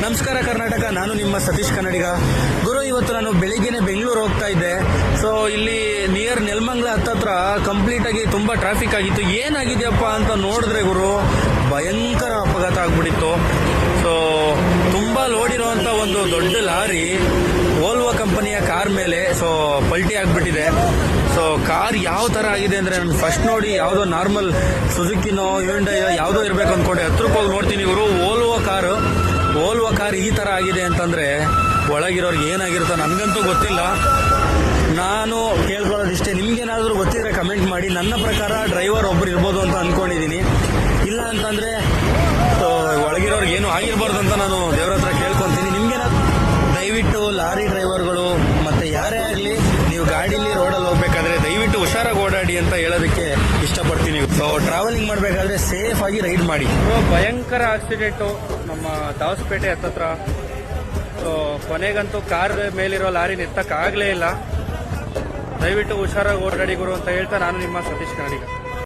ನಮಸ್ಕಾರ ಕರ್ನಾಟಕ, ನಾನು ನಿಮ್ಮ ಸತೀಶ್ ಕನ್ನಡಿಗ. ಗುರು, ಇವತ್ತು ನಾನು ಬೆಳಿಗ್ಗೆನೆ ಬೆಂಗಳೂರು ಹೋಗ್ತಾ ಇದ್ದೆ. ಸೊ ಇಲ್ಲಿ ನಿಯರ್ ನೆಲಮಂಗಲ ಹತ್ತತ್ರ ಕಂಪ್ಲೀಟ್ ಆಗಿ ತುಂಬಾ ಟ್ರಾಫಿಕ್ ಆಗಿತ್ತು. ಏನಾಗಿದೆಯಪ್ಪ ಅಂತ ನೋಡಿದ್ರೆ ಗುರು, ಭಯಂಕರ ಅಪಘಾತ ಆಗ್ಬಿಟ್ಟಿತ್ತು. ಸೊ ತುಂಬಾ ಲೋಡ್ ಇರುವಂತ ಒಂದು ದೊಡ್ಡ ಲಾರಿ ವೋಲ್ವೋ ಕಂಪನಿಯ ಕಾರ್ ಮೇಲೆ ಪಲ್ಟಿ ಆಗ್ಬಿಟ್ಟಿದೆ. ಸೊ ಕಾರ್ ಯಾವ ತರ ಆಗಿದೆ ಅಂದ್ರೆ, ನಾನು ಫಸ್ಟ್ ನೋಡಿ ಯಾವುದೋ ನಾರ್ಮಲ್ ಸುಜುಕಿನೋ ಹ್ಯುಂಡೈಯೋ ಯಾವುದೋ ಇರಬೇಕು ಅಂದ್ಕೊಂಡೆ. ಹತ್ರಕ್ಕೆ ಹೋಗಿ ನೋಡ್ತೀನಿ ಇವರು ವೋಲ್ವೋ ಕಾರ್ ಈ ತರ ಆಗಿದೆ ಅಂತಂದ್ರೆ ಒಳಗಿರೋರ್ಗೆ ಏನಾಗಿರುತ್ತೋ ನನಗಂತೂ ಗೊತ್ತಿಲ್ಲ. ನಾನು ಕೇಳ್ಕೊಳ್ಳೋದಿಷ್ಟೇ, ನಿಮ್ಗೇನಾದ್ರೂ ಗೊತ್ತಿದ್ರೆ ಕಮೆಂಟ್ ಮಾಡಿ. ನನ್ನ ಪ್ರಕಾರ ಡ್ರೈವರ್ ಒಬ್ರು ಇರ್ಬೋದು ಅಂತ ಅನ್ಕೊಂಡಿದೀನಿ. ಇಲ್ಲ ಅಂತಂದ್ರೆ ಒಳಗಿರೋರ್ಗೆ ಏನು ಆಗಿರ್ಬಾರ್ದು ಅಂತ ನಾನು ದೇವ್ರ ಹತ್ರ ಕೇಳ್ಕೊಂತೀನಿ. ನಿಮ್ಗೇನಾದ್ರು ದಯವಿಟ್ಟು ಲಾರಿ ಡ್ರೈವರ್ಗಳು ಮತ್ತೆ ಯಾರೇ ಆಗಲಿ, ನೀವು ಗಾಡಿಲಿ ರೋಡಲ್ಲಿ ಹೋಗ್ಬೇಕಾದ್ರೆ ದಯವಿಟ್ಟು ಹುಷಾರಾಗಿ ಓಡಾಡಿ ಅಂತ ಹೇಳೋದಕ್ಕೆ ಇಷ್ಟಪಡ್ತೀನಿ. ಸೊ ಟ್ರಾವೆಲಿಂಗ್ ಮಾಡಬೇಕಾದ್ರೆ ಸೇಫ್ ಆಗಿ ರೈಡ್ ಮಾಡಿ. ಭಯಂಕರ ಆಕ್ಸಿಡೆಂಟು ನಮ್ಮ ದಾವಸಪೇಟೆ ಹತ್ತತ್ರ. ಸೊ ಕೊನೆಗಂತೂ ಕಾರ್ ಮೇಲಿರೋ ಲಾರಿ ನಿತ್ತಕ್ಕಾಗಲೇ ಇಲ್ಲ. ದಯವಿಟ್ಟು ಹುಷಾರಾಗಿ ಓಡಾಡಿ ಗುರು ಅಂತ ಹೇಳ್ತಾ ನಾನು ನಿಮ್ಮ ಸತೀಶ್ ಕನ್ನಡಿಗ.